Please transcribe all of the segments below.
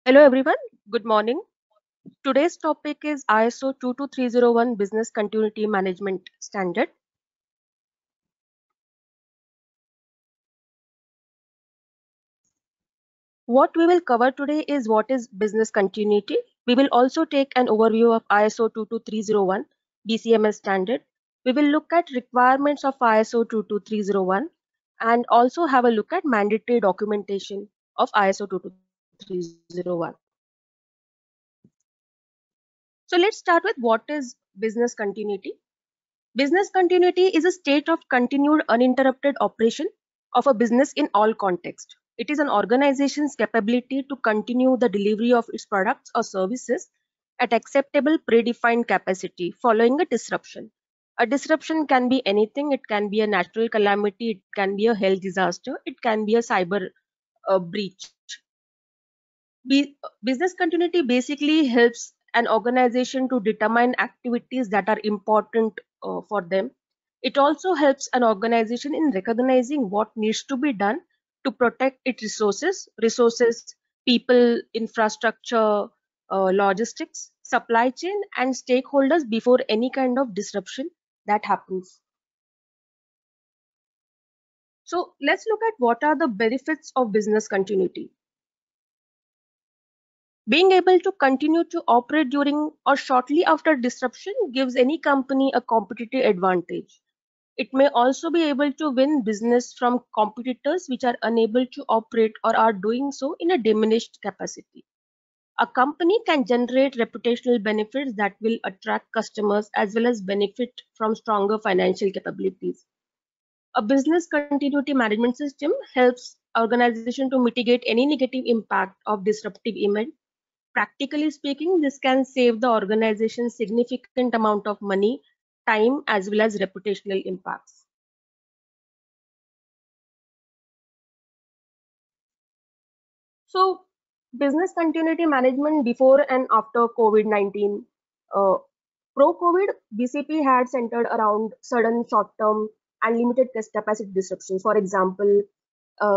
Hello everyone, good morning. Today's topic is ISO 22301 Business Continuity Management Standard. What we will cover today is what is business continuity. We will also take an overview of ISO 22301 BCMS standard. We will look at requirements of ISO 22301 and also have a look at mandatory documentation of ISO 22301. So let's start with what is business continuity. Business continuity is a state of continued uninterrupted operation of a business in all contexts. It is an organization's capability to continue the delivery of its products or services at acceptable predefined capacity following a disruption. A disruption can be anything. It can be a natural calamity, it can be a health disaster, it can be a cyber breach. Business continuity basically helps an organization to determine activities that are important for them. It also helps an organization in recognizing what needs to be done to protect its resources, people, infrastructure, logistics, supply chain, and stakeholders before any kind of disruption that happens. So let's look at what are the benefits of business continuity. Being able to continue to operate during or shortly after disruption gives any company a competitive advantage. It may also be able to win business from competitors which are unable to operate or are doing so in a diminished capacity. A company can generate reputational benefits that will attract customers as well as benefit from stronger financial capabilities. A business continuity management system helps organization to mitigate any negative impact of disruptive event. Practically speaking, this can save the organization significant amount of money, time, as well as reputational impacts. So, business continuity management before and after COVID-19. Uh, Pro-COVID, BCP had centered around sudden short-term and limited capacity disruptions. For example,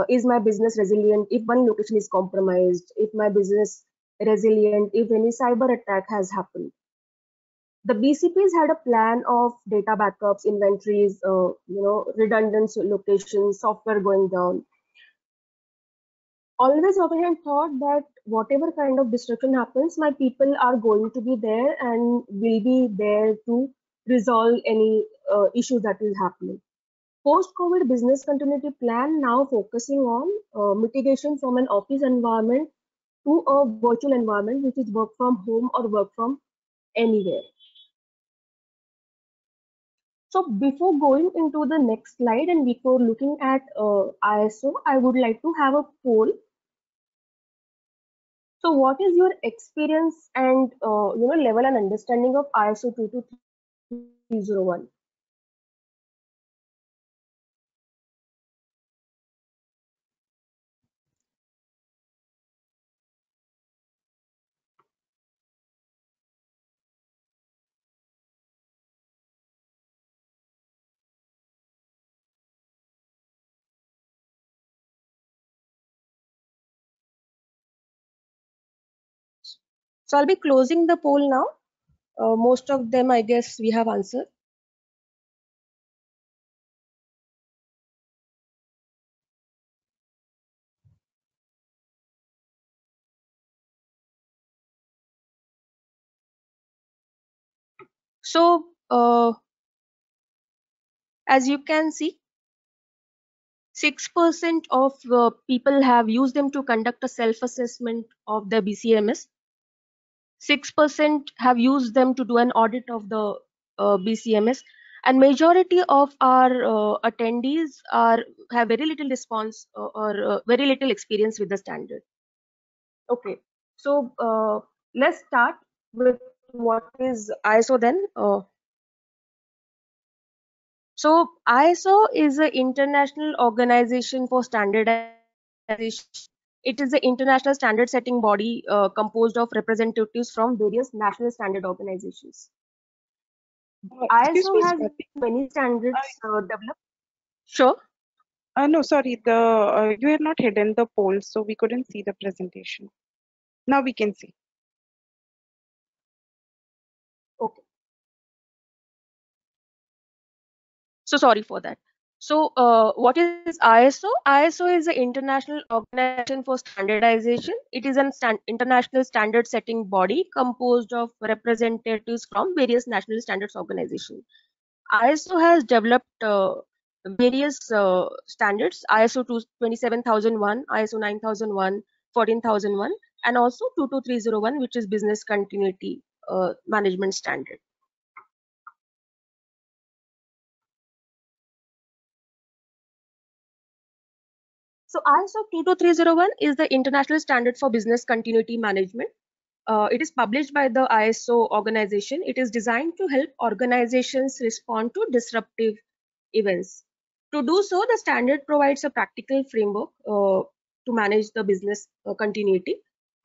is my business resilient if one location is compromised? If my business resilient if any cyber attack has happened? The BCPs had a plan of data backups, inventories, redundant locations, software going down. Always overhead thought that whatever kind of disruption happens, my people are going to be there and will be there to resolve any issues that is happening. Post-COVID business continuity plan now focusing on mitigation from an office environment to a virtual environment, which is work from home or work from anywhere. So before going into the next slide and before looking at ISO, I would like to have a poll. So what is your experience and level and understanding of ISO 22301? So I'll be closing the poll now. Most of them, I guess, we have answered. So as you can see, 6% of people have used them to conduct a self-assessment of the BCMS. 6% have used them to do an audit of the BCMS, and majority of our attendees have very little response or very little experience with the standard. Okay, so let's start with what is ISO then. So ISO is an international organization for standardization. It is an international standard setting body composed of representatives from various national standard organizations. Excuse ISO me, has Swati. many standards developed. Sure. No, sorry, you had not hidden the polls, so we couldn't see the presentation. Now we can see. Okay. So sorry for that. So what is ISO? ISO is the International Organization for Standardization. It is an international standard setting body composed of representatives from various national standards organizations. ISO has developed various standards: ISO 27001, ISO 9001, 14001, and also 22301, which is business continuity management standard. So ISO 22301 is the international standard for business continuity management. It is published by the ISO organization. It is designed to help organizations respond to disruptive events. To do so, the standard provides a practical framework to manage the business continuity.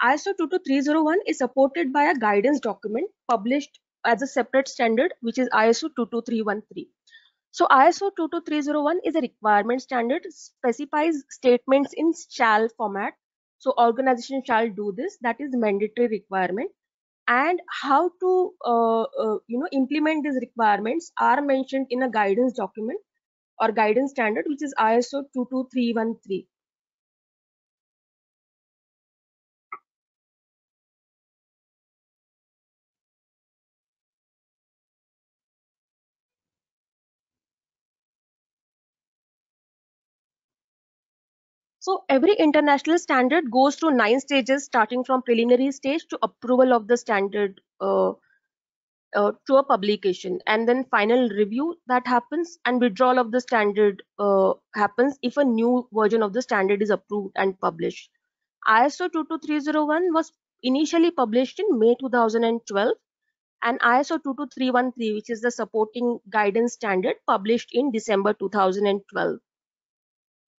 ISO 22301 is supported by a guidance document published as a separate standard, which is ISO 22313. So ISO 22301 is a requirement standard, specifies statements in shall format. So organization shall do this, that is mandatory requirement. And how to implement these requirements are mentioned in a guidance document or guidance standard, which is ISO 22313. So every international standard goes through 9 stages, starting from preliminary stage to approval of the standard to a publication, and then final review that happens, and withdrawal of the standard happens if a new version of the standard is approved and published. ISO 22301 was initially published in May 2012, and ISO 22313, which is the supporting guidance standard, published in December 2012.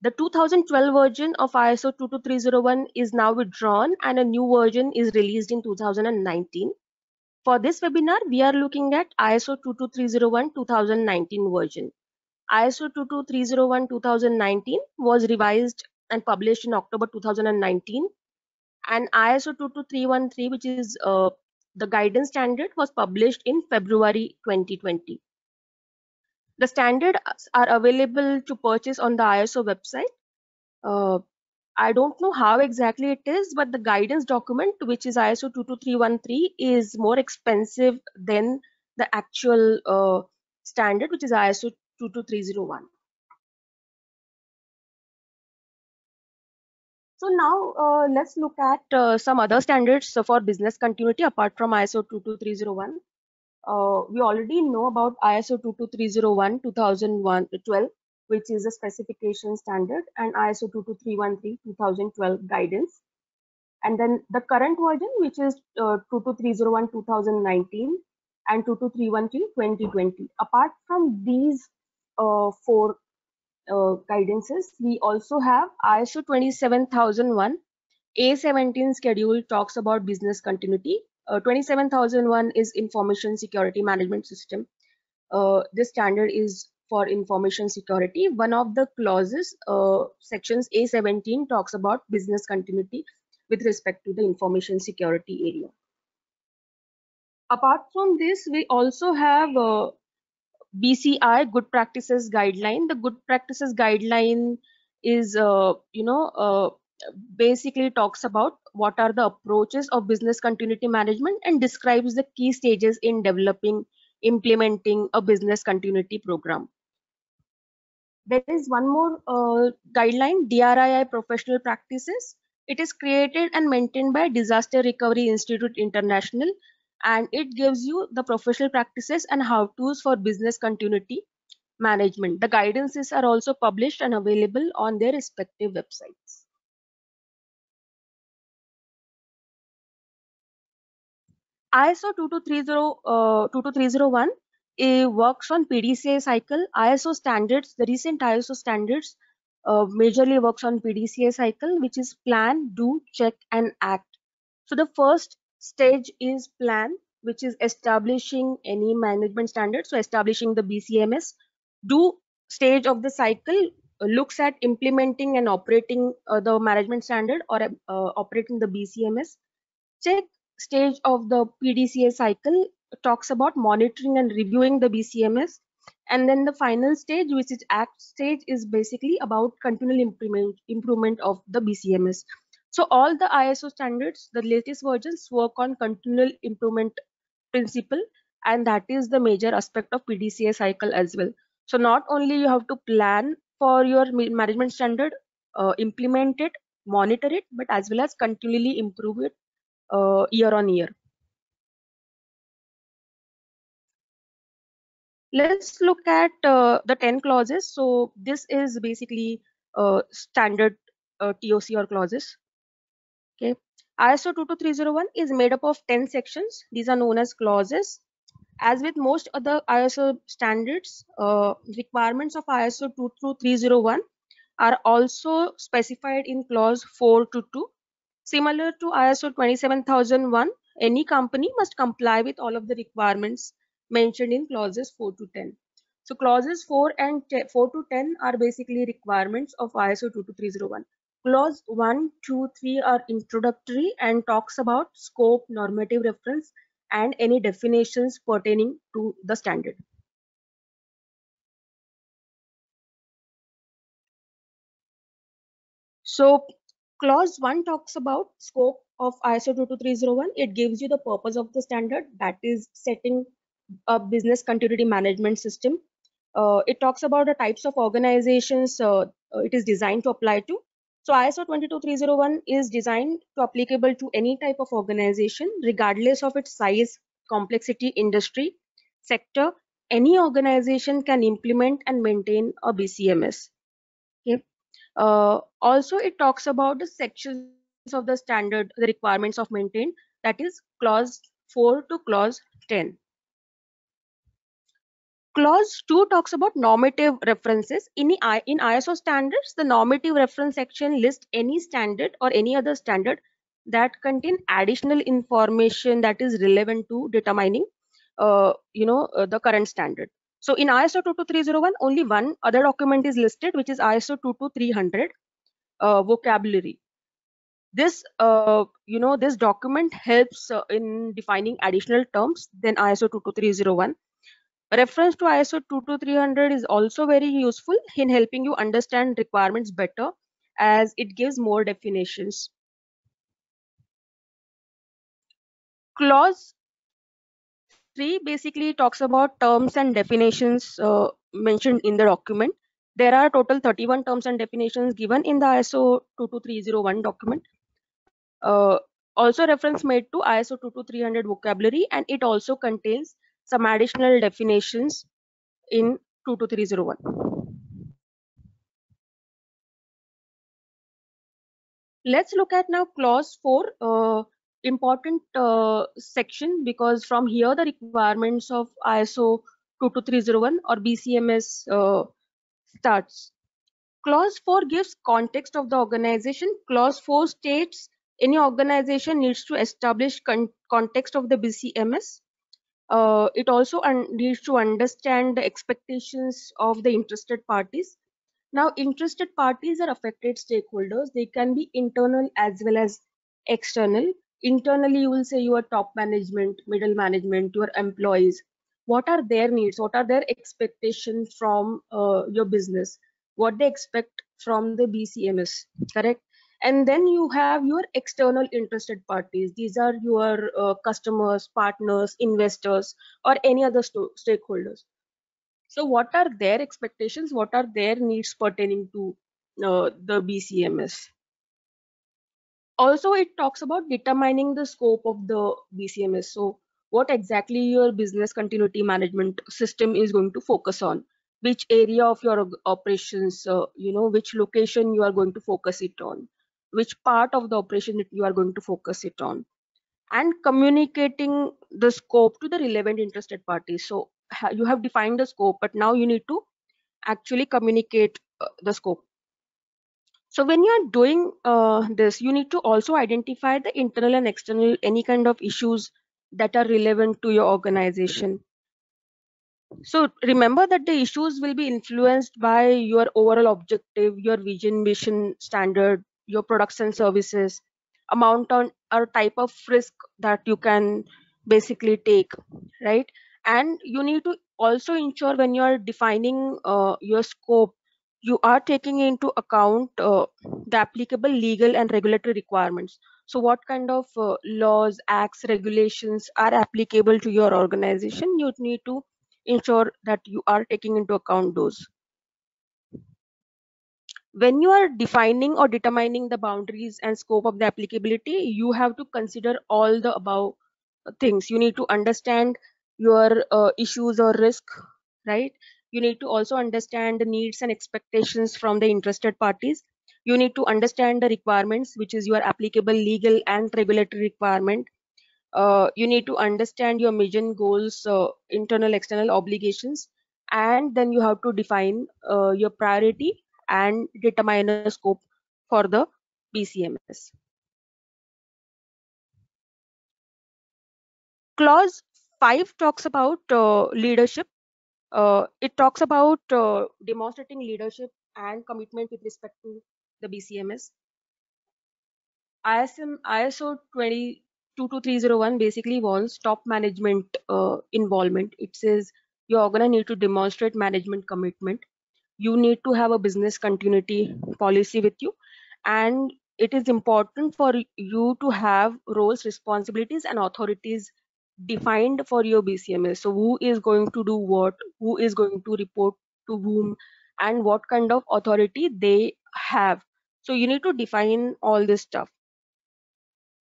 The 2012 version of ISO 22301 is now withdrawn, and a new version is released in 2019. For this webinar, we are looking at ISO 22301 2019 version. ISO 22301 2019 was revised and published in October 2019, and ISO 22313, which is the guidance standard, was published in February 2020. The standards are available to purchase on the ISO website. I don't know how exactly it is, but the guidance document, which is ISO 22313, is more expensive than the actual standard, which is ISO 22301. So now let's look at some other standards for business continuity apart from ISO 22301. We already know about ISO 22301 2012, which is a specification standard, and ISO 22313 2012 guidance. And then the current version, which is 22301 2019 and 22313 2020. Apart from these four guidances, we also have ISO 27001 A17 schedule talks about business continuity. 27001 is information security management system. This standard is for information security. One of the clauses, sections A17, talks about business continuity with respect to the information security area. Apart from this, we also have BCI, Good Practices Guideline. The Good Practices Guideline is, basically talks about what are the approaches of business continuity management and describes the key stages in developing, implementing a business continuity program. There is one more guideline, DRII Professional Practices. It is created and maintained by Disaster Recovery Institute International, and it gives you the professional practices and how-tos for business continuity management. The guidances are also published and available on their respective websites. ISO 22301 works on PDCA cycle. ISO standards, the recent ISO standards majorly works on PDCA cycle, which is plan, do, check, and act. So the first stage is plan, which is establishing any management standard. So establishing the BCMS. Do stage of the cycle looks at implementing and operating the management standard or operating the BCMS. stage of the PDCA cycle talks about monitoring and reviewing the BCMS. And then the final stage, which is act stage, is basically about continual improvement of the BCMS. So all the ISO standards, the latest versions, work on continual improvement principle, and that is the major aspect of PDCA cycle as well. So not only you have to plan for your management standard, implement it, monitor it, but as well as continually improve it year on year. Let's look at the 10 clauses. So this is basically standard TOC or clauses. Okay. ISO 22301 is made up of 10 sections. These are known as clauses. As with most other ISO standards, requirements of ISO 22301 are also specified in clause 4 to 2. Similar to ISO 27001, any company must comply with all of the requirements mentioned in clauses 4 to 10. So clauses 4 and 4 to 10 are basically requirements of ISO 22301. Clause 1, 2, 3 are introductory and talks about scope, normative reference, and any definitions pertaining to the standard. So clause 1 talks about scope of ISO 22301. It gives you the purpose of the standard, that is setting a business continuity management system. It talks about the types of organizations it is designed to apply to. So ISO 22301 is designed to applicable to any type of organization, regardless of its size, complexity, industry, sector. Any organization can implement and maintain a BCMS. Okay. Also, it talks about the sections of the standard, the requirements of maintain, that is clause 4 to clause 10. Clause 2 talks about normative references. In ISO standards, the normative reference section lists any standard or any other standard that contain additional information that is relevant to determining the current standard. So in ISO 22301, only one other document is listed, which is ISO 22300 vocabulary. This this document helps in defining additional terms than ISO 22301. Reference to ISO 22300 is also very useful in helping you understand requirements better, as it gives more definitions. Clause 3 basically talks about terms and definitions mentioned in the document. There are total 31 terms and definitions given in the ISO 22301 document. Also reference made to ISO 22300 vocabulary, and it also contains some additional definitions in 22301. Let's look at now clause 4, important section, because from here the requirements of ISO 22301 or BCMS starts. Clause 4 gives context of the organization. Clause 4 states any organization needs to establish context of the BCMS. It also needs to understand the expectations of the interested parties. Now, interested parties are affected stakeholders. They can be internal as well as external. Internally, you will say your top management, middle management, your employees. What are their needs? What are their expectations from your business? What they expect from the BCMS, correct? And then you have your external interested parties. These are your customers, partners, investors, or any other stakeholders. So what are their expectations? What are their needs pertaining to the BCMS? Also, it talks about determining the scope of the BCMS. So what exactly your business continuity management system is going to focus on, which area of your operations, which location you are going to focus it on, which part of the operation that you are going to focus it on, and communicating the scope to the relevant interested parties. So you have defined the scope, but now you need to actually communicate the scope. So when you are doing this, you need to also identify the internal and external, any kind of issues that are relevant to your organization. So remember that the issues will be influenced by your overall objective, your vision, mission, standard, your products and services, amount on or type of risk that you can basically take, right? And you need to also ensure when you are defining your scope, you are taking into account the applicable legal and regulatory requirements. So what kind of laws, acts, regulations are applicable to your organization? You need to ensure that you are taking into account those. When you are defining or determining the boundaries and scope of the applicability, you have to consider all the above things. You need to understand your issues or risk, right? You need to also understand the needs and expectations from the interested parties. You need to understand the requirements, which is your applicable legal and regulatory requirement. You need to understand your mission, goals, internal external obligations, and then you have to define your priority and determine a scope for the BCMS. Clause 5 talks about leadership. It talks about demonstrating leadership and commitment with respect to the BCMS. ISO 22301 basically wants top management involvement. It says you're gonna need to demonstrate management commitment. You need to have a business continuity policy with you, and it is important for you to have roles, responsibilities, and authorities defined for your BCMS. So who is going to do what, who is going to report to whom, and what kind of authority they have. So you need to define all this stuff.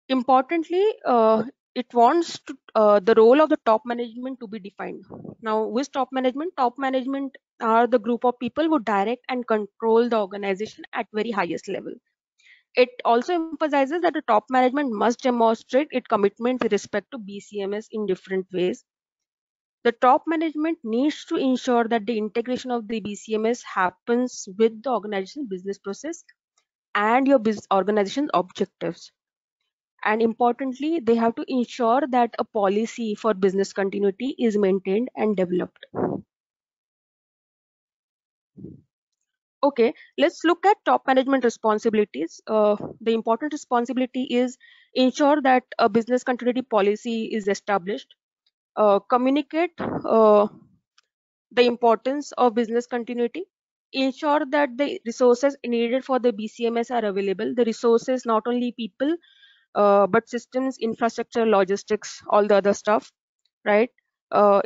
Importantly, it wants to, the role of the top management to be defined. Now, with top management? Top management are the group of people who direct and control the organization at very highest level. It also emphasizes that the top management must demonstrate its commitment with respect to BCMS in different ways. The top management needs to ensure that the integration of the BCMS happens with the organization business process and your organization objectives. And importantly, they have to ensure that a policy for business continuity is maintained and developed. Okay, let's look at top management responsibilities. The important responsibility is ensure that a business continuity policy is established, communicate the importance of business continuity, ensure that the resources needed for the BCMS are available. The resources, not only people, but systems, infrastructure, logistics, all the other stuff, right?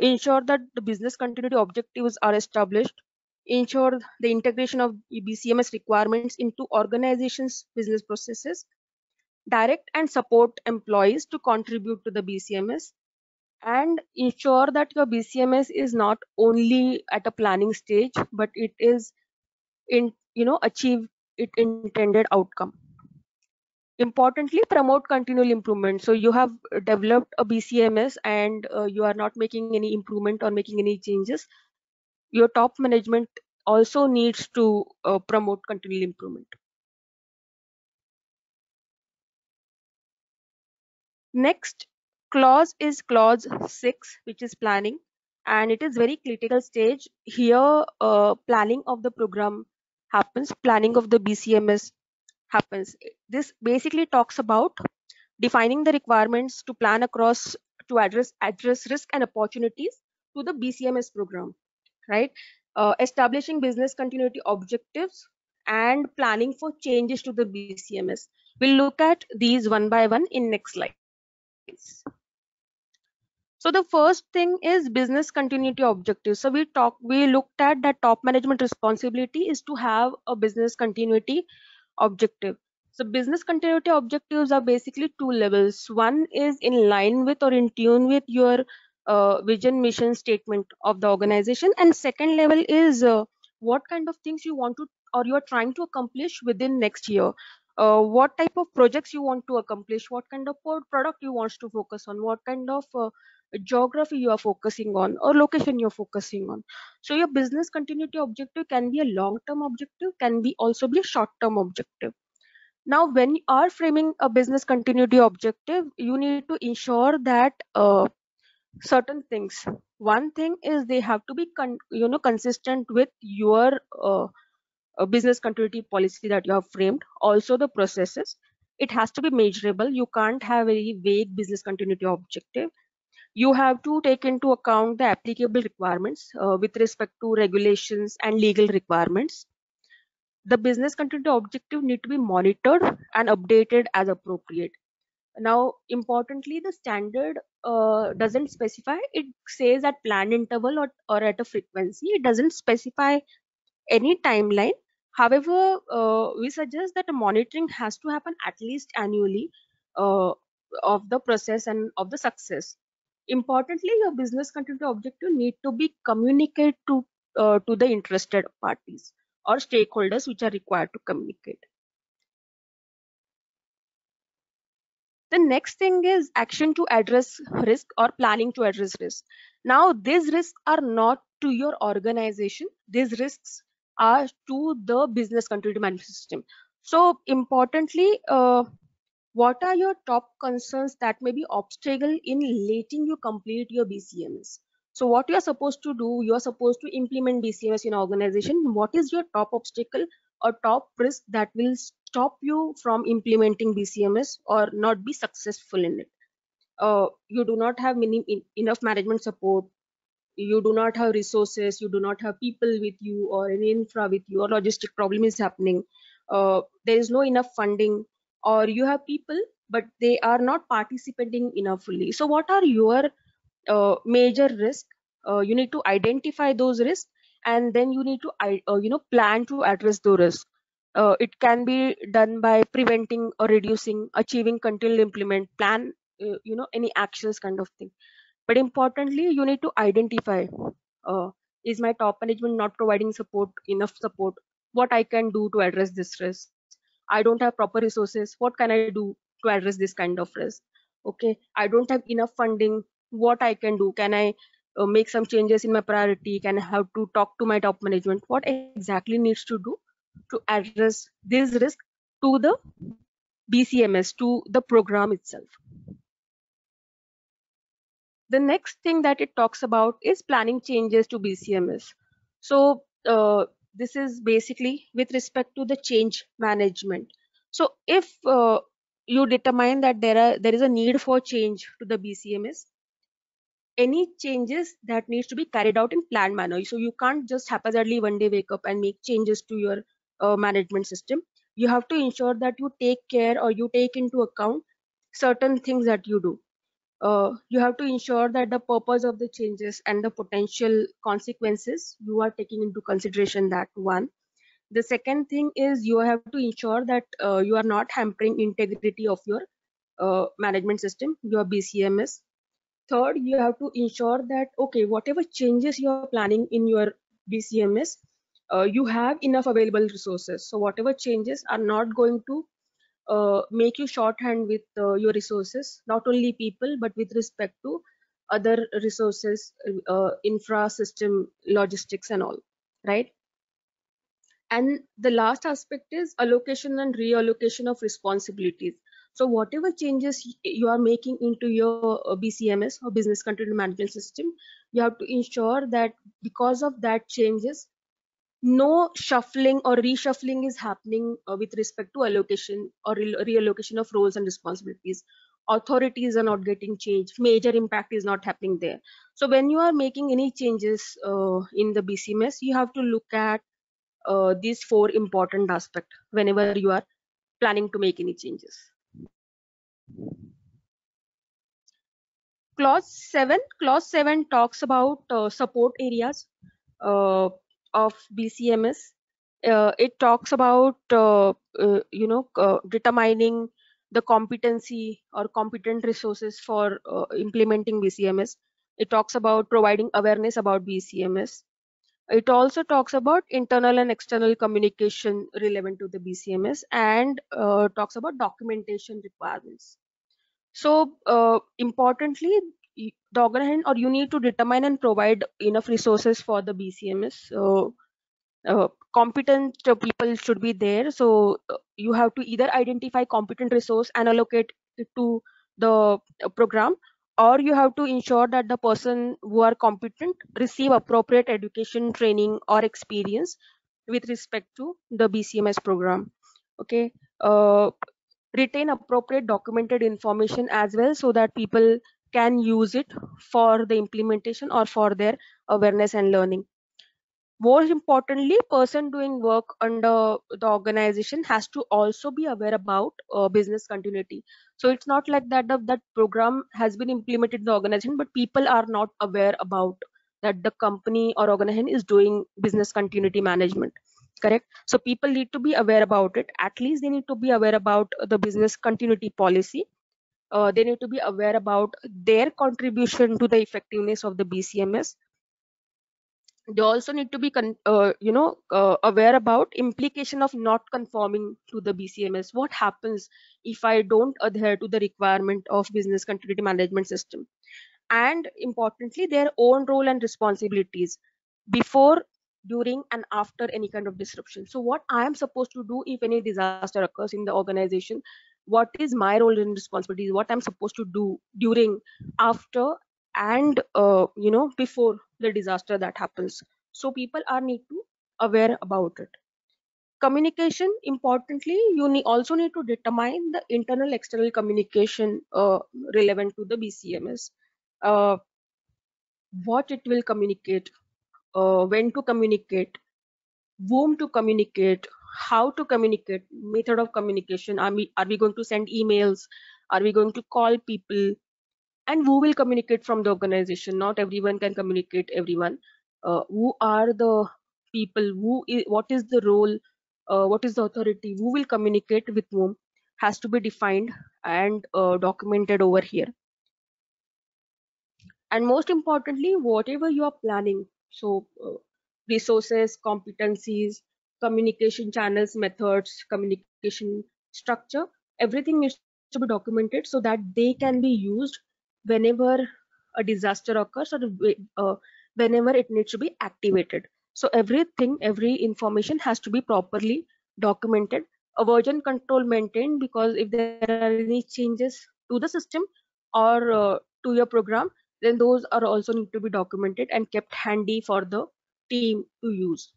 Ensure that the business continuity objectives are established, ensure the integration of BCMS requirements into organizations' business processes, direct and support employees to contribute to the BCMS, and ensure that your BCMS is not only at a planning stage, but it is in, achieve its intended outcome. Importantly, promote continual improvement. So you have developed a BCMS and you are not making any improvement or making any changes. Your top management also needs to promote continual improvement. Next clause is clause 6, which is planning, and it is very critical stage. Here, planning of the program happens, planning of the BCMS happens. This basically talks about defining the requirements to plan across to address risk and opportunities to the BCMS program, right? Establishing business continuity objectives and planning for changes to the BCMS. We'll look at these one by one in next slides. So the first thing is business continuity objectives. So we looked at that top management responsibility is to have a business continuity objective. So business continuity objectives are basically two levels. One is in line with or in tune with your vision, mission statement of the organization, and second level is what kind of things you want to or you are trying to accomplish within next year. What type of projects you want to accomplish, what kind of product you want to focus on, what kind of geography you are focusing on or location you're focusing on. So your business continuity objective can be a long-term objective, can be also be a short-term objective. Now, when you are framing a business continuity objective, you need to ensure that certain things. One thing is they have to be consistent with your business continuity policy that you have framed. Also the processes. It has to be measurable. You can't have a vague business continuity objective. You have to take into account the applicable requirements with respect to regulations and legal requirements. The business continuity objective need to be monitored and updated as appropriate. Now, importantly, the standard doesn't specify. It says at planned interval or at a frequency. It doesn't specify any timeline. However, we suggest that the monitoring has to happen at least annually uh, of the process and of the success. Importantly, your business continuity objective need to be communicated to the interested parties or stakeholders which are required to communicate. The next thing is action to address risk or planning to address risk. Now, these risks are not to your organization. These risks are to the business continuity management system. So importantly, what are your top concerns that may be obstacle in letting you complete your BCMS? So what you are supposed to do, you are supposed to implement BCMS in organization. What is your top obstacle or top risk that will stop you from implementing BCMS or not be successful in it? You do not have enough management support. You do not have resources. You do not have people with you or any infra with you, or logistic problem is happening. There is no enough funding, or you have people but they are not participating enough fully. So what are your major risks? You need to identify those risks, and then you need to plan to address those risks. It can be done by preventing or reducing, achieving, continual implement, plan, any actions kind of thing. But importantly, you need to identify, uh, is my top management not providing enough support? What I can do to address this risk? I don't have proper resources. What can I do to address this kind of risk? Okay, I don't have enough funding. What I can do? Can I make some changes in my priority? Can I have to talk to my top management? What exactly needs to do to address this risk to the BCMS, to the program itself? The next thing that it talks about is planning changes to BCMS. So this is basically with respect to the change management. So if you determine that there is a need for change to the BCMS, any changes that needs to be carried out in planned manner. So you can't just haphazardly one day wake up and make changes to your management system. You have to ensure that you take care or you take into account certain things that you do. You have to ensure that the purpose of the changes and the potential consequences you are taking into consideration. That one. The second thing is you have to ensure that you are not hampering integrity of your management system, your BCMS. Third, you have to ensure that okay, whatever changes you are planning in your BCMS, you have enough available resources. So whatever changes are not going to make you shorthand with your resources, not only people, but with respect to other resources, infra system, logistics, and all, right? And the last aspect is allocation and reallocation of responsibilities. So whatever changes you are making into your BCMS or business continuity management system, you have to ensure that because of that changes, no shuffling or reshuffling is happening with respect to allocation or reallocation of roles and responsibilities. Authorities are not getting changed. Major impact is not happening there. So when you are making any changes in the BCMS, you have to look at these four important aspects whenever you are planning to make any changes. Clause 7 talks about support areas of BCMS. It talks about determining the competency or competent resources for implementing BCMS. It talks about providing awareness about BCMS. It also talks about internal and external communication relevant to the BCMS, and talks about documentation requirements. So importantly, the organization or you need to determine and provide enough resources for the BCMS. Competent people should be there. So you have to either identify competent resource and allocate it to the program, or you have to ensure that the person who are competent receive appropriate education, training, or experience with respect to the BCMS program. Okay. retain appropriate documented information as well, so that people can use it for the implementation or for their awareness and learning. More importantly, person doing work under the organization has to also be aware about business continuity. So it's not like that that program has been implemented in the organization, but people are not aware about that the company or organization is doing business continuity management. Correct. So people need to be aware about it. At least they need to be aware about the business continuity policy. They need to be aware about their contribution to the effectiveness of the BCMS. They also need to be aware about implication of not conforming to the BCMS. What happens if I don't adhere to the requirement of business continuity management system? And importantly, their own role and responsibilities before, during, and after any kind of disruption. So what I am supposed to do if any disaster occurs in the organization? What is my role and responsibilities? What I'm supposed to do during, after, and before the disaster that happens? So people are need to aware about it. Communication, importantly, you also need to determine the internal external communication relevant to the BCMS. uh, what it will communicate, when to communicate, whom to communicate, how to communicate, method of communication. Are we going to send emails? Are we going to call people? And who will communicate from the organization? Not everyone can communicate everyone. Who are the people? What is the role? What is the authority? Who will communicate with whom? Has to be defined and documented over here. And most importantly, whatever you are planning, so resources, competencies, communication channels, methods, communication structure, everything needs to be documented so that they can be used whenever a disaster occurs, or whenever it needs to be activated. So every information has to be properly documented. A version control maintained, because if there are any changes to the system or to your program, then those are also need to be documented and kept handy for the team to use.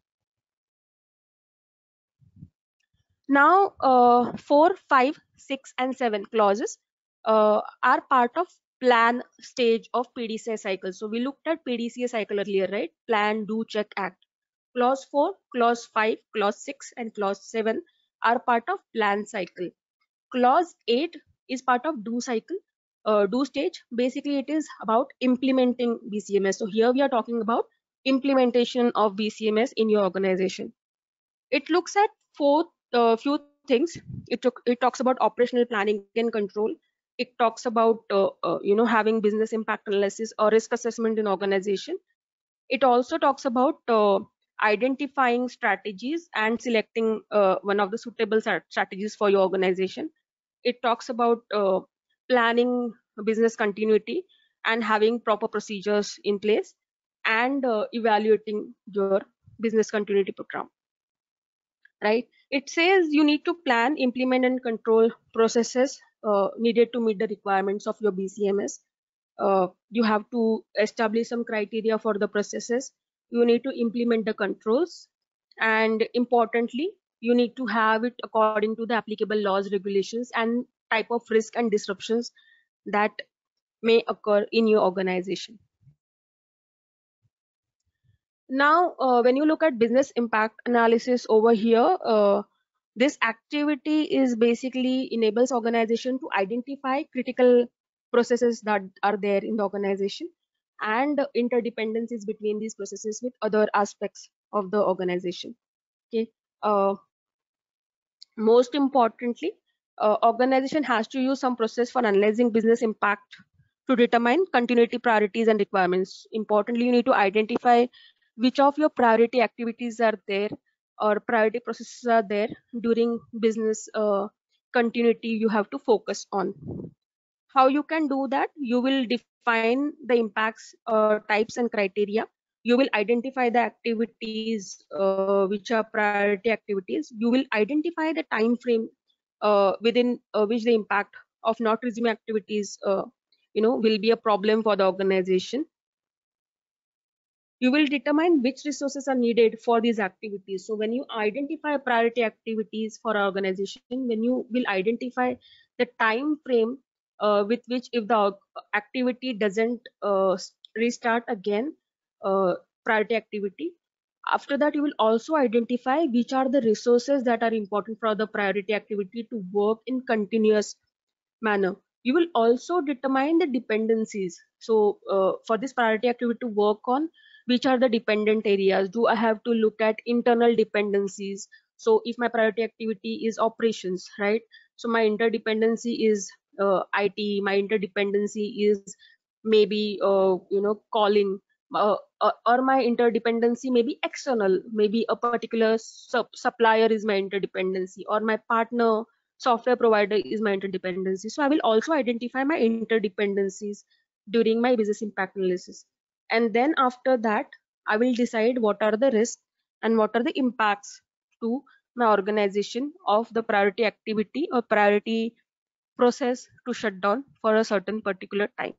Now 4, 5, 6 and 7 clauses are part of plan stage of PDCA cycle. So we looked at PDCA cycle earlier, right? Plan, do, check, act. Clause 4, clause 5, clause 6 and clause 7 are part of plan cycle. Clause 8 is part of do cycle. Do stage, basically it is about implementing BCMS. So here we are talking about implementation of BCMS in your organization. It looks at few things. It talks about operational planning and control. It talks about having business impact analysis or risk assessment in organization. It also talks about identifying strategies and selecting one of the suitable strategies for your organization. It talks about planning business continuity and having proper procedures in place, and evaluating your business continuity program. Right? It says you need to plan, implement, and control processes needed to meet the requirements of your BCMS. You have to establish some criteria for the processes. You need to implement the controls, and importantly, you need to have it according to the applicable laws, regulations, and type of risk and disruptions that may occur in your organization. Now, when you look at business impact analysis over here, this activity is basically enables organization to identify critical processes that are there in the organization, and interdependencies between these processes with other aspects of the organization. Okay. Most importantly, organization has to use some process for analyzing business impact to determine continuity priorities and requirements. Importantly, you need to identify which of your priority activities are there or priority processes are there during business continuity you have to focus on. How you can do that? You will define the impacts, types and criteria. You will identify the activities which are priority activities. You will identify the time frame within which the impact of not resuming activities will be a problem for the organization. You will determine which resources are needed for these activities. So when you identify priority activities for our organization, when you will identify the time frame with which if the activity doesn't restart again, priority activity, after that you will also identify which are the resources that are important for the priority activity to work in continuous manner. You will also determine the dependencies. So for this priority activity to work on, which are the dependent areas? Do I have to look at internal dependencies? So if my priority activity is operations, right? So my interdependency is IT, my interdependency is maybe calling, or my interdependency may be external, maybe a particular supplier is my interdependency, or my partner software provider is my interdependency. So I will also identify my interdependencies during my business impact analysis. And then after that, I will decide what are the risks and what are the impacts to my organization of the priority activity or priority process to shut down for a certain particular time.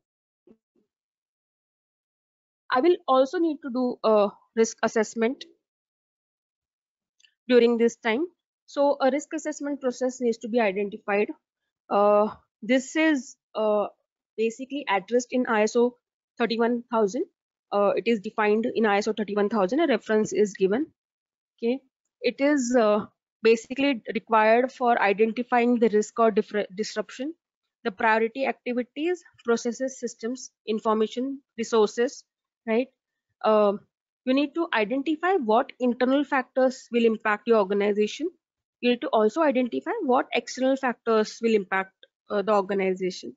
I will also need to do a risk assessment during this time. So a risk assessment process needs to be identified. This is basically addressed in ISO 31000. It is defined in ISO 31000. A reference is given. Okay, it is basically required for identifying the risk or disruption, the priority activities, processes, systems, information, resources, right? Um you need to identify what internal factors will impact your organization. You need to also identify what external factors will impact the organization.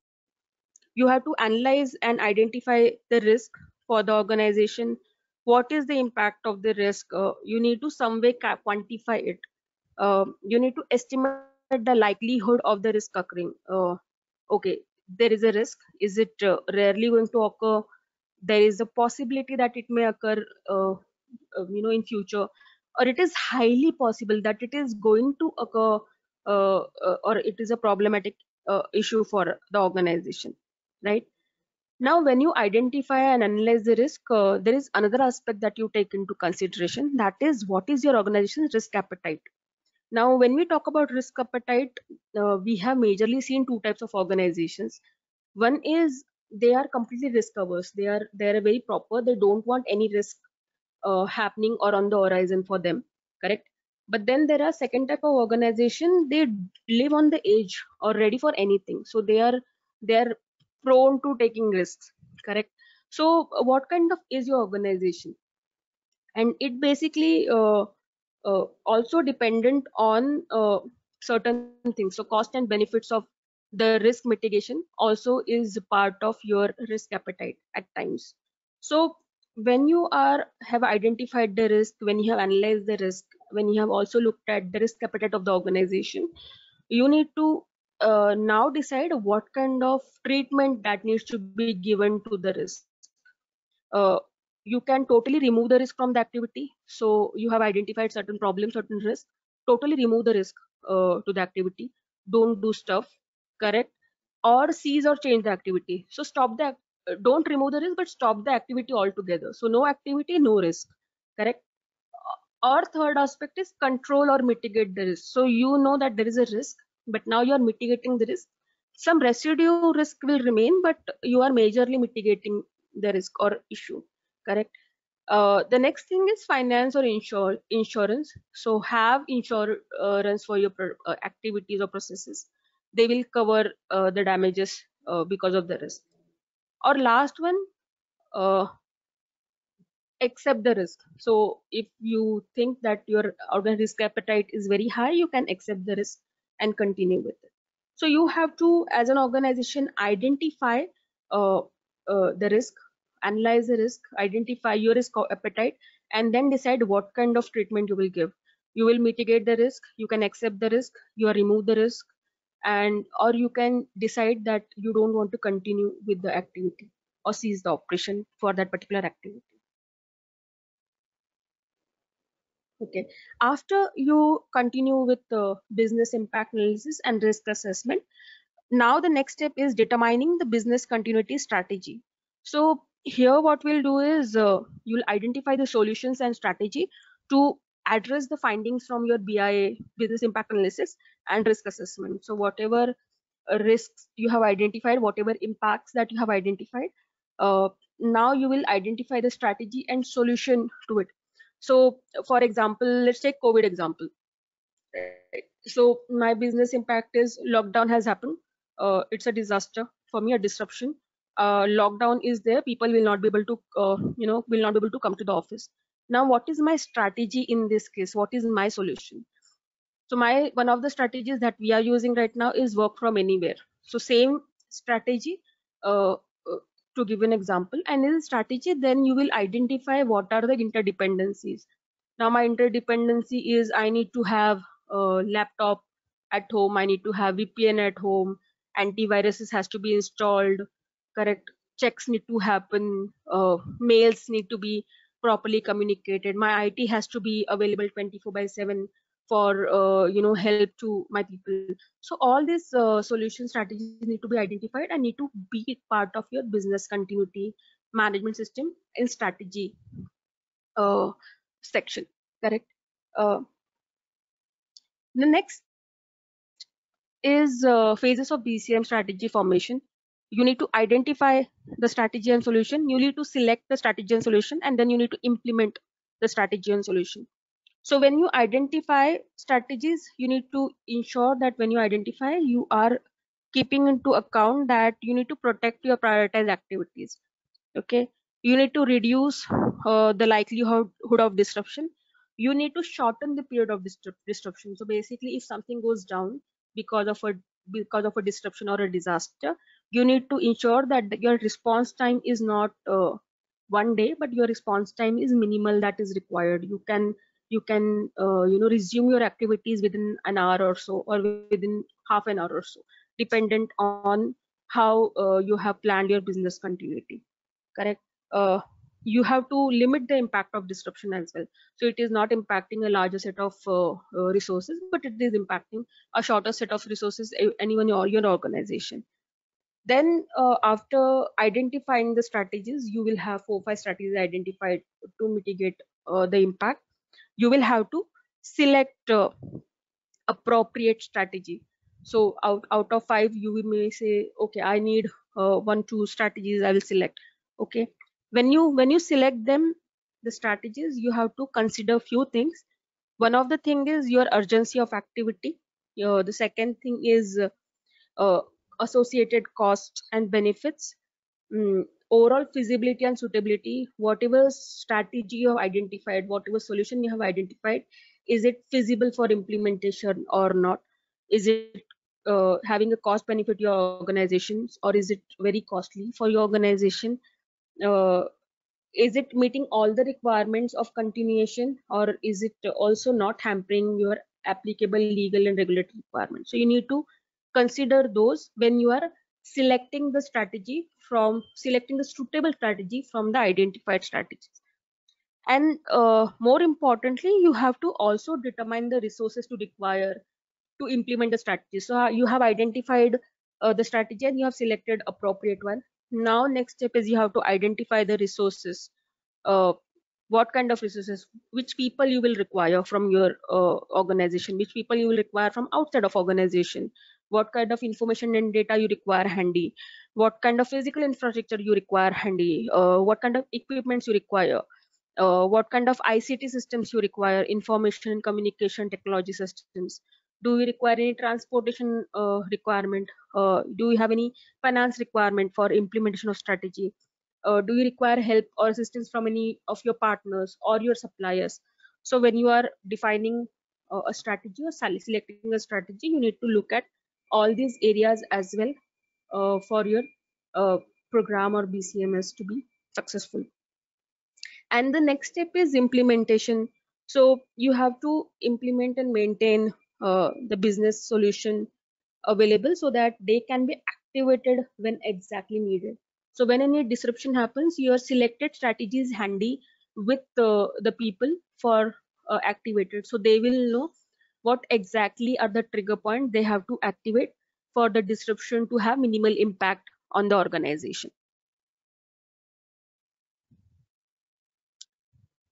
You have to analyze and identify the risk for the organization. What is the impact of the risk? You need to some way quantify it. You need to estimate the likelihood of the risk occurring. Okay, there is a risk. Is it rarely going to occur? There is a possibility that it may occur in future, or it is highly possible that it is going to occur, or it is a problematic issue for the organization, right? Now when you identify and analyze the risk, there is another aspect that you take into consideration, that is what is your organization's risk appetite. Now when we talk about risk appetite, we have majorly seen two types of organizations. One is they are completely risk averse. They are very proper. They don't want any risk happening or on the horizon for them, correct? But then there are second type of organization, they live on the edge or ready for anything. So they are prone to taking risks, correct? So what kind of is your organization? And it basically also dependent on certain things. So cost and benefits of the risk mitigation also is part of your risk appetite at times. So when you are have identified the risk, when you have analyzed the risk, when you have also looked at the risk appetite of the organization, you need to now decide what kind of treatment that needs to be given to the risk. uh, you can totally remove the risk from the activity. So you have identified certain problems, certain risks, totally remove the risk to the activity, don't do stuff, correct? Or cease or change the activity. So stop the don't remove the risk, but stop the activity altogether. So no activity, no risk, correct? Or third aspect is control or mitigate the risk. So you know that there is a risk, but now you are mitigating the risk. Some residue risk will remain, but you are majorly mitigating the risk or issue, correct? The next thing is finance or insurance. So have insurance for your activities or processes. They will cover the damages because of the risk. Or last one, uh, accept the risk. So if you think that your organ risk appetite is very high, you can accept the risk and continue with it. So you have to, as an organization, identify uh, the risk, analyze the risk, identify your risk appetite, and then decide what kind of treatment you will give. You will mitigate the risk, you can accept the risk, you remove the risk, and or you can decide that you don't want to continue with the activity or cease the operation for that particular activity. Okay. After you continue with the business impact analysis and risk assessment, now the next step is determining the business continuity strategy. So here what we'll do is you'll identify the solutions and strategy to address the findings from your BIA, business impact analysis, and risk assessment. So whatever risks you have identified, whatever impacts that you have identified, uh, now you will identify the strategy and solution to it. So for example, let's take COVID example. Right. So my business impact is lockdown has happened. It's a disaster for me, a disruption. Lockdown is there. People will not be able to, will not be able to come to the office. Now, what is my strategy in this case? What is my solution? So my one of the strategies that we are using right now is work from anywhere. So same strategy. To give an example, and in the strategy, then you will identify what are the interdependencies. Now my interdependency is I need to have a laptop at home, I need to have VPN at home, antiviruses has to be installed, correct, checks need to happen, mails need to be properly communicated, my IT has to be available 24/7 for help to my people. So all these solution strategies need to be identified and need to be part of your business continuity management system in strategy uh, section, correct. uh, the next is phases of BCM strategy formation. You need to identify the strategy and solution, you need to select the strategy and solution, and then you need to implement the strategy and solution. So when you identify strategies, you need to ensure that when you identify, you are keeping into account that you need to protect your prioritized activities. Okay, you need to reduce the likelihood of disruption. You need to shorten the period of disruption. So basically, if something goes down because of a disruption or a disaster, you need to ensure that your response time is not 1 day, but your response time is minimal that is required. You can resume your activities within an hour or so, or within half an hour or so, dependent on how you have planned your business continuity, correct. You have to limit the impact of disruption as well. So it is not impacting a larger set of resources, but it is impacting a shorter set of resources, anyone or your organization. Then after identifying the strategies, you will have 4 5 strategies identified to mitigate the impact. You will have to select appropriate strategy. So out of 5, you may say, okay, I need 1 2 strategies I will select. Okay, when you select them, the strategies, you have to consider few things. One of the thing is your urgency of activity. The second thing is uh, associated costs and benefits, overall feasibility and suitability. Whatever strategy you have identified, whatever solution you have identified, is it feasible for implementation or not? Is it having a cost benefit to your organizations, or is it very costly for your organization? uh, is it meeting all the requirements of continuation, or is it also not hampering your applicable legal and regulatory requirements? So you need to consider those when you are selecting the suitable strategy from the identified strategies. And more importantly, you have to also determine the resources to require to implement the strategy. So you have identified the strategy and you have selected appropriate one. Now next step is you have to identify the resources. uh, what kind of resources, which people you will require from your organization, which people you will require from outside of organization, what kind of information and data you require handy, what kind of physical infrastructure you require handy, what kind of equipments you require, what kind of ICT systems you require, information and communication technology systems. Do you require any transportation requirement? Do you have any finance requirement for implementation of strategy? Do you require help or assistance from any of your partners or your suppliers? So when you are defining a strategy or selecting a strategy, you need to look at all these areas as well for your uh, program or BCMS to be successful. And the next step is implementation. So you have to implement and maintain the business solution available so that they can be activated when exactly needed. So when any disruption happens, your selected strategy is handy with the people for activated, so they will know what exactly are the trigger point they have to activate for the disruption to have minimal impact on the organization.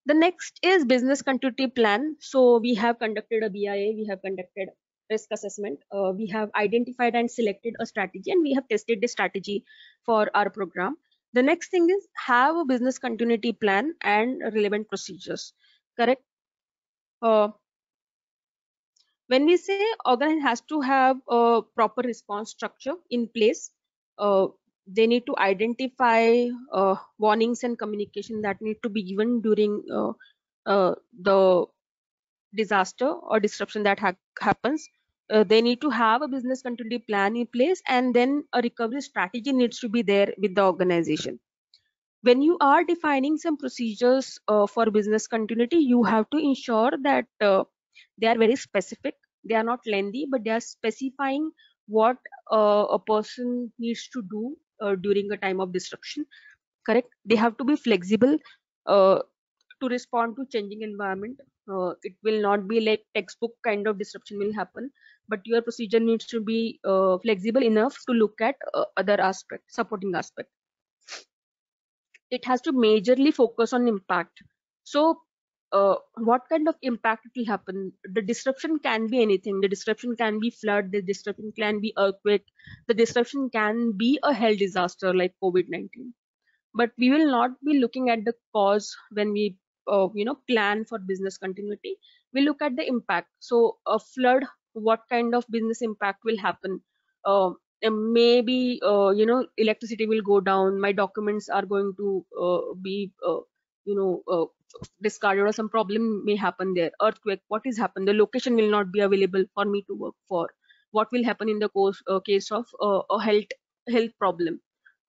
The next is business continuity plan. So we have conducted a BIA, we have conducted risk assessment, we have identified and selected a strategy, and we have tested the strategy for our program. The next thing is have a business continuity plan and relevant procedures. Correct. When we say organization has to have a proper response structure in place, uh, they need to identify warnings and communication that need to be given during the disaster or disruption that happens. They need to have a business continuity plan in place, and then a recovery strategy needs to be there with the organization. When you are defining some procedures for business continuity, you have to ensure that they are very specific. They are not lengthy, but they are specifying what a person needs to do during a time of disruption. Correct. They have to be flexible uh, to respond to changing environment. It will not be like textbook kind of disruption will happen, but your procedure needs to be flexible enough to look at other aspect, supporting aspect. It has to majorly focus on impact. So what kind of impact will happen? The disruption can be anything. The disruption can be flood, the disruption can be earthquake, the disruption can be a health disaster like COVID-19. But we will not be looking at the cause when we plan for business continuity. We look at the impact. So a flood, what kind of business impact will happen? uh, Maybe electricity will go down, my documents are going to be you know uh, discarded, or some problem may happen there. Earthquake, what is happen? The location will not be available for me to work for. What will happen in the case of a health problem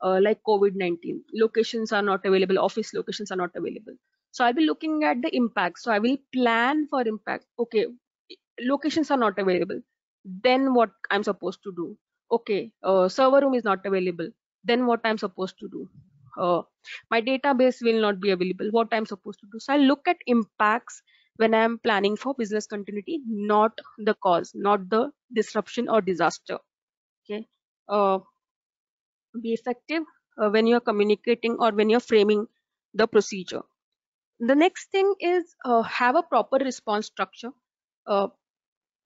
like COVID-19? Locations are not available, office locations are not available. So I'll be looking at the impact. So I will plan for impact. Okay, locations are not available. Then what I'm supposed to do? Okay, server room is not available. Then what I'm supposed to do? My database will not be available. What I'm supposed to do? So I look at impacts when I'm planning for business continuity, not the cause, not the disruption or disaster. Okay. Uh, be effective when you're communicating or when you're framing the procedure. The next thing is have a proper response structure. uh,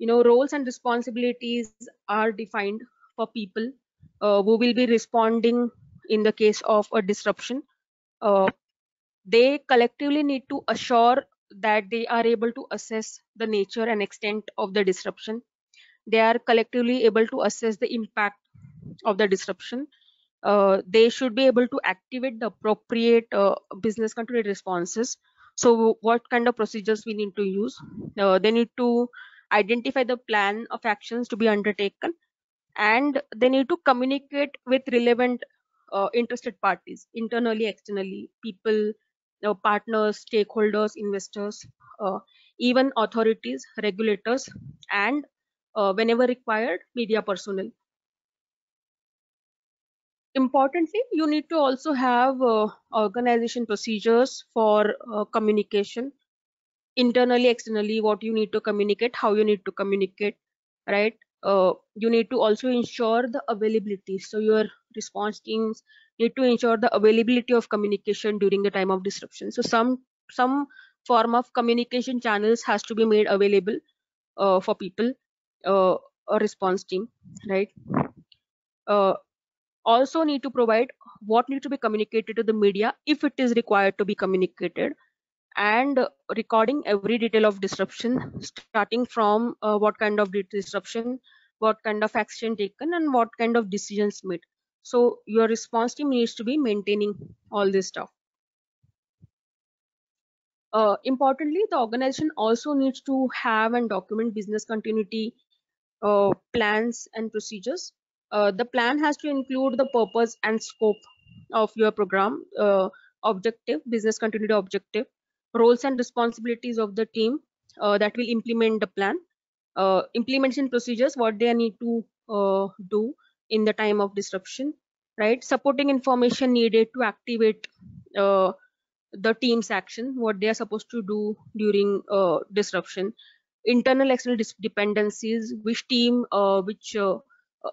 Roles and responsibilities are defined for people who will be responding in the case of a disruption. They collectively need to assure that they are able to assess the nature and extent of the disruption. They are collectively able to assess the impact of the disruption. They should be able to activate the appropriate business control responses. So what kind of procedures we need to use? They need to identify the plan of actions to be undertaken, and they need to communicate with relevant interested parties, internally, externally, people, partners, stakeholders, investors, even authorities, regulators, and whenever required, media personnel. Importantly, you need to also have organization procedures for communication, internally, externally, what you need to communicate, how you need to communicate, right? You need to also ensure the availability. So your response teams need to ensure the availability of communication during the time of disruption. So some form of communication channels has to be made available for people, a response team, right? Uh, Also need to provide what needs to be communicated to the media if it is required to be communicated, and recording every detail of disruption, starting from what kind of disruption, what kind of action taken, and what kind of decisions made. So your response team needs to be maintaining all this stuff. Importantly, the organization also needs to have and document business continuity plans and procedures. The plan has to include the purpose and scope of your program, objective, business continuity objective, roles and responsibilities of the team that will implement the plan, implementation procedures, what they need to do in the time of disruption, right? Supporting information needed to activate the team's action, what they are supposed to do during disruption, internal external dependencies, which team, which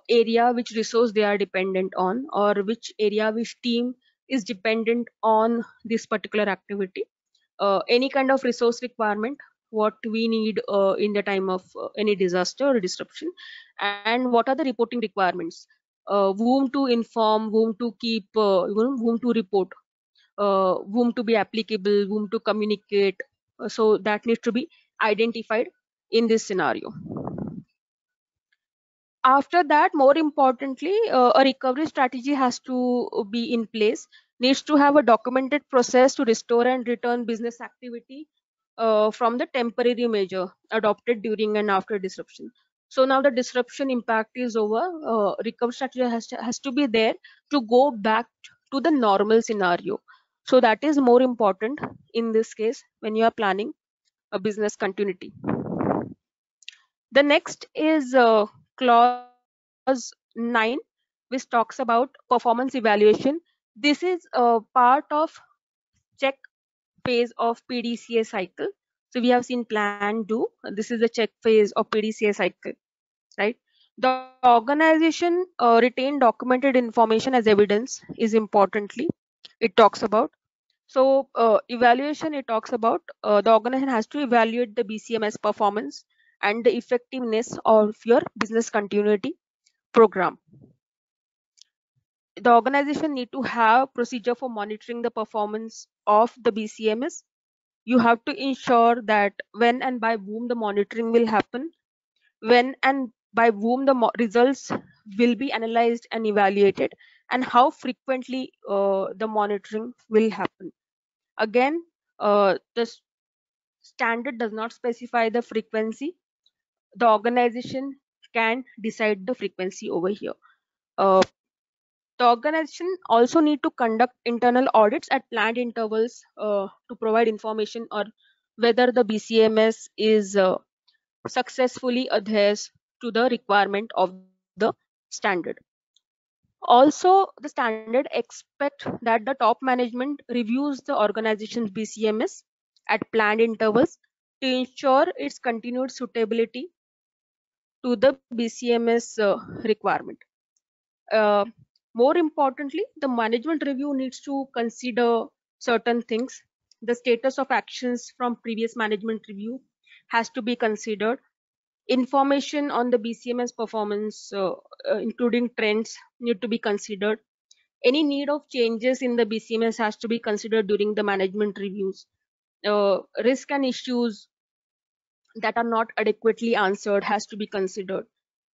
area, which resource they are dependent on, or which area, which team is dependent on this particular activity. any kind of resource requirement, what we need in the time of any disaster or disruption, and what are the reporting requirements, whom to inform, whom to keep, whom to report, whom to be applicable, whom to communicate. So that needs to be identified in this scenario. After that, more importantly, a recovery strategy has to be in place, needs to have a documented process to restore and return business activity from the temporary measure adopted during and after disruption. So now the disruption impact is over, recovery strategy has to be there to go back to the normal scenario. So that is more important in this case when you are planning a business continuity. The next is clause 9, which talks about performance evaluation. This is a part of check phase of PDCA cycle. So we have seen plan, do. This is the check phase of PDCA cycle, right? The organization retain documented information as evidence is importantly. It talks about. So evaluation, it talks about the organization has to evaluate the BCMS performance and the effectiveness of your business continuity program. The organization need to have procedure for monitoring the performance of the BCMS. You have to ensure that when and by whom the monitoring will happen, when and by whom the results will be analyzed and evaluated, and how frequently the monitoring will happen. Again, the standard does not specify the frequency. The organization can decide the frequency over here. Uh, the organization also need to conduct internal audits at planned intervals to provide information or whether the BCMS is successfully adheres to the requirement of the standard. Also, the standard expect that the top management reviews the organization's BCMS at planned intervals to ensure its continued suitability to the BCMS requirement. Uh, More importantly, the management review needs to consider certain things. The status of actions from previous management review has to be considered. Information on the BCMS performance, including trends, need to be considered. Any need of changes in the BCMS has to be considered during the management reviews. Risk and issues that are not adequately answered has to be considered.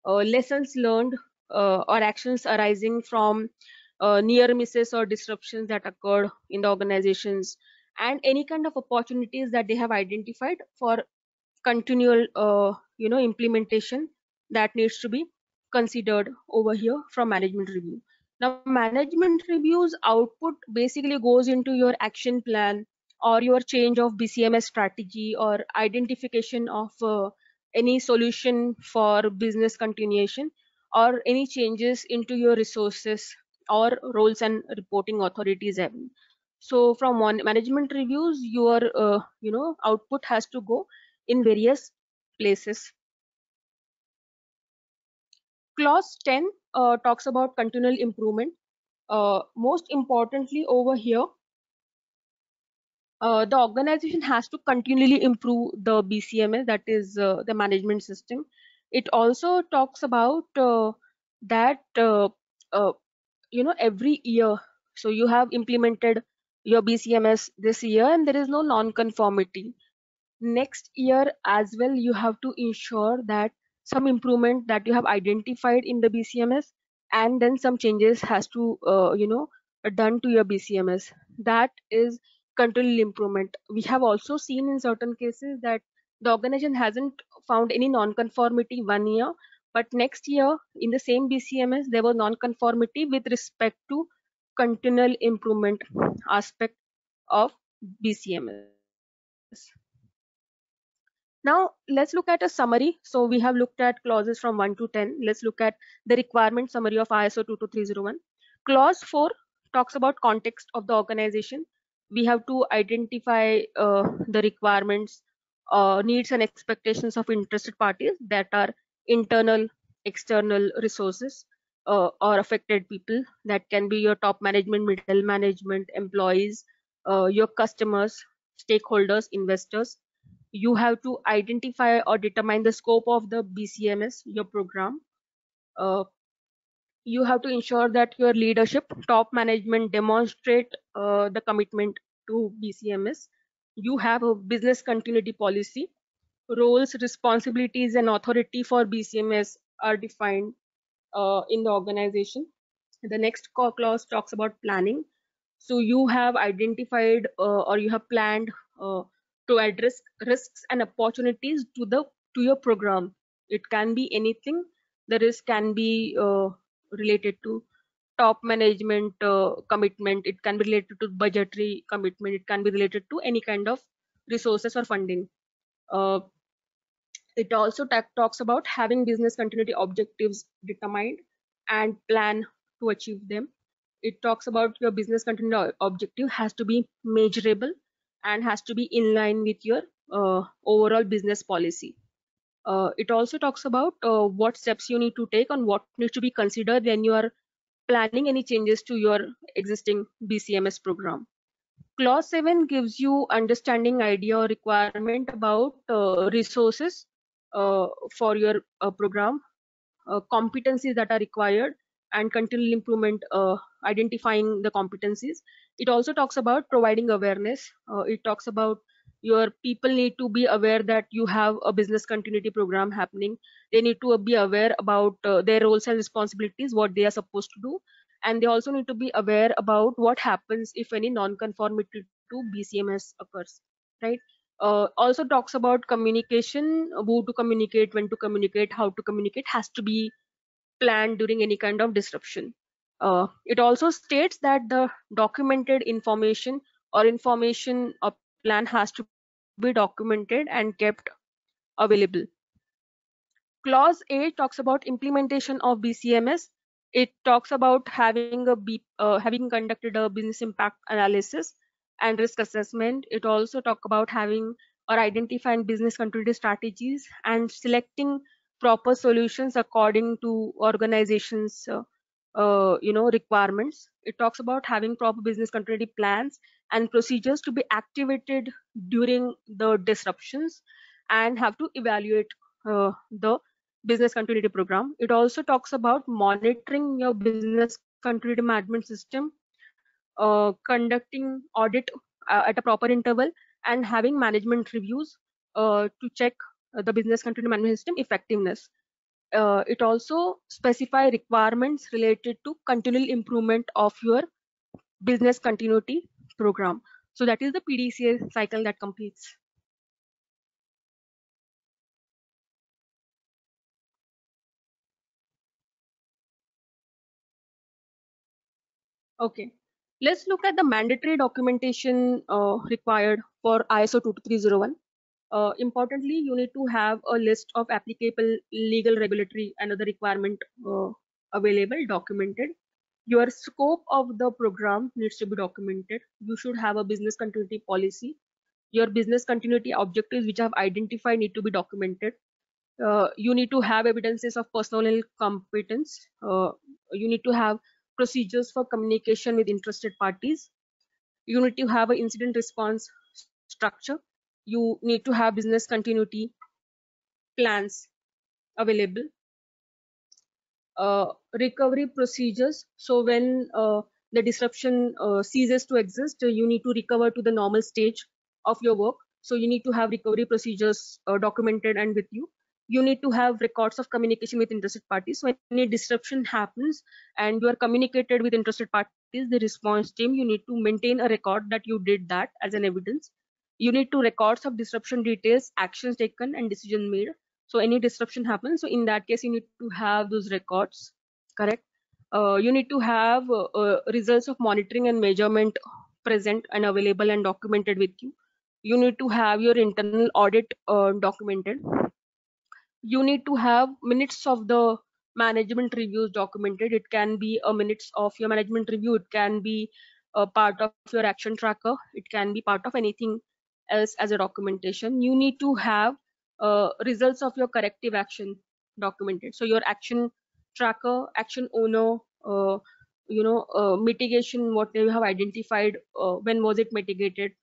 Lessons learned or actions arising from near misses or disruptions that occurred in the organizations, and any kind of opportunities that they have identified for continual implementation that needs to be considered over here from management review. Now management reviews output basically goes into your action plan or your change of BCMS strategy or identification of any solution for business continuation or any changes into your resources or roles and reporting authorities having. So from one management reviews, your output has to go in various places. Clause 10 talks about continual improvement. Most importantly over here, the organization has to continually improve the BCMS, that is the management system. It also talks about that uh, every year, so you have implemented your BCMS this year and there is no non-conformity. Next year as well, you have to ensure that some improvement that you have identified in the BCMS and then some changes has to done to your BCMS. That is continual improvement. We have also seen in certain cases that the organization hasn't found any non-conformity 1 year, but next year in the same BCMS there was non-conformity with respect to continual improvement aspect of BCMS. Now let's look at a summary. So we have looked at clauses from 1 to 10. Let's look at the requirement summary of ISO 22301. Clause 4 talks about context of the organization. We have to identify the requirements, needs and expectations of interested parties, that are internal, external resources, or affected people. That can be your top management, middle management, employees, your customers, stakeholders, investors. You have to identify or determine the scope of the BCMS, your program. Uh, you have to ensure that your leadership, top management demonstrate the commitment to BCMS. You have a business continuity policy. Roles, responsibilities, and authority for BCMS are defined in the organization. The next clause talks about planning. So you have identified or you have planned to address risks and opportunities to your program. It can be anything. The risk can be related to top management commitment. It can be related to budgetary commitment. It can be related to any kind of resources or funding. Uh, it also talks about having business continuity objectives determined and plan to achieve them. It talks about your business continuity objective has to be measurable and has to be in line with your overall business policy. It also talks about what steps you need to take and what needs to be considered when you are planning any changes to your existing BCMS program. Clause 7 gives you understanding idea or requirement about resources for your program, competencies that are required, and continual improvement, identifying the competencies. It also talks about providing awareness. It talks about your people need to be aware that you have a business continuity program happening. They need to be aware about their roles and responsibilities, what they are supposed to do, and they also need to be aware about what happens if any non-conformity to BCMS occurs, right? Also talks about communication, who to communicate, when to communicate, how to communicate has to be planned during any kind of disruption. It also states that the documented information or information or plan has to be documented and kept available. Clause 8 talks about implementation of BCMS. It talks about having conducted a business impact analysis and risk assessment. It also talks about having or identifying business continuity strategies and selecting proper solutions according to organizations requirements. It talks about having proper business continuity plans and procedures to be activated during the disruptions and have to evaluate the business continuity program. It also talks about monitoring your business continuity management system, conducting audit at a proper interval, and having management reviews to check the business continuity management system effectiveness. It also specify requirements related to continual improvement of your business continuity program. So that is the PDCA cycle that completes. Okay, let's look at the mandatory documentation required for ISO 22301. Importantly, you need to have a list of applicable legal, regulatory, and other requirement available, documented. Your scope of the program needs to be documented. You should have a business continuity policy. Your business continuity objectives, which I've identified, need to be documented. You need to have evidences of personal competence. You need to have procedures for communication with interested parties. You need to have an incident response structure. You need to have business continuity plans available. Recovery procedures. So when the disruption ceases to exist, you need to recover to the normal stage of your work. So you need to have recovery procedures documented and with you. You need to have records of communication with interested parties. So when any disruption happens and you are communicated with interested parties, the response team, you need to maintain a record that you did that as an evidence. You need to records of disruption details, actions taken, and decision made. So any disruption happens, so in that case you need to have those records, correct? You need to have results of monitoring and measurement present and available and documented with you. You need to have your internal audit documented. You need to have minutes of the management reviews documented. It can be a minutes of your management review, it can be a part of your action tracker, it can be part of anything else as a documentation. You need to have results of your corrective action documented. So your action tracker, action owner, mitigation, what you have identified, when was it mitigated,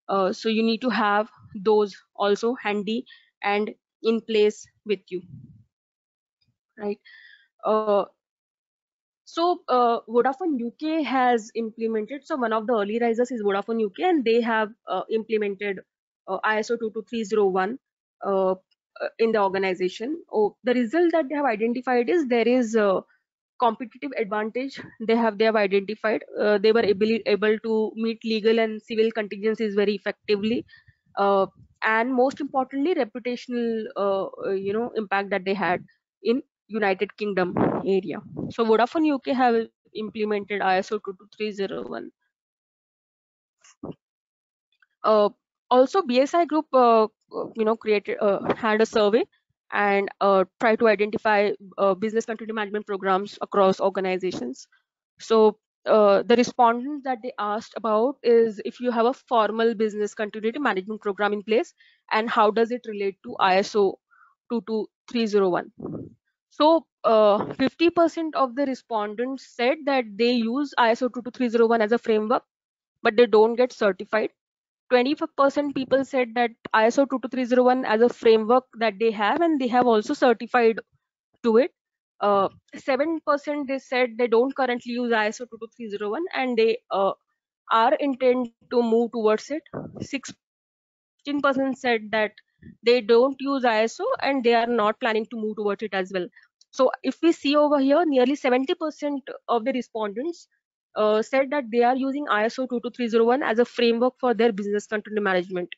So you need to have those also handy and in place with you, right? Uh, Vodafone UK has implemented. So one of the early risers is Vodafone UK, and they have implemented ISO 22301 in the organization. Oh, the result that they have identified is there is a competitive advantage they have identified. They were able to meet legal and civil contingencies very effectively, uh, and most importantly, reputational impact that they had in United Kingdom area. So Vodafone UK have implemented ISO 22301. Uh, Also, BSI Group, created had a survey and try to identify business continuity management programs across organizations. So the respondents that they asked about is if you have a formal business continuity management program in place, and how does it relate to ISO 22301. So 50% of the respondents said that they use ISO 22301 as a framework, but they don't get certified. 25% people said that ISO 22301 as a framework that they have, and they have also certified to it. 7% they said they don't currently use ISO 22301, and they are intent to move towards it. 16% said that they don't use ISO and they are not planning to move towards it as well. So if we see over here, nearly 70% of the respondents said that they are using ISO 22301 as a framework for their business continuity management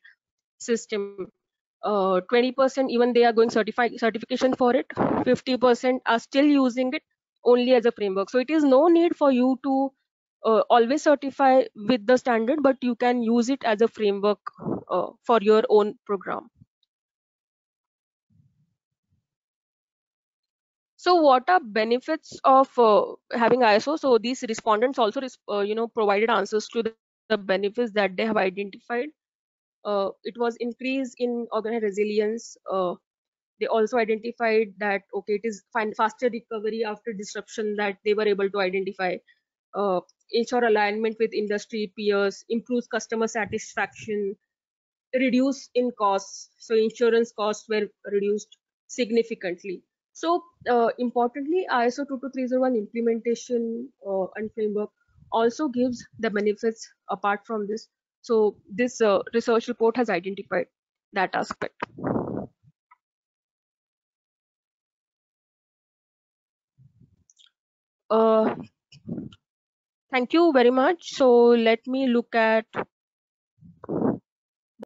system. 20% even they are going certification for it. 50% are still using it only as a framework. So it is no need for you to always certify with the standard, but you can use it as a framework for your own program. So what are benefits of having ISO? So these respondents also provided answers to the benefits that they have identified. It was increase in organized resilience. They also identified that okay, it is faster recovery after disruption that they were able to identify. Ensure alignment with industry peers, improves customer satisfaction, reduce in costs. So insurance costs were reduced significantly. So importantly, ISO 22301 implementation and framework also gives the benefits apart from this. So this research report has identified that aspect. Uh, Thank you very much. So let me look at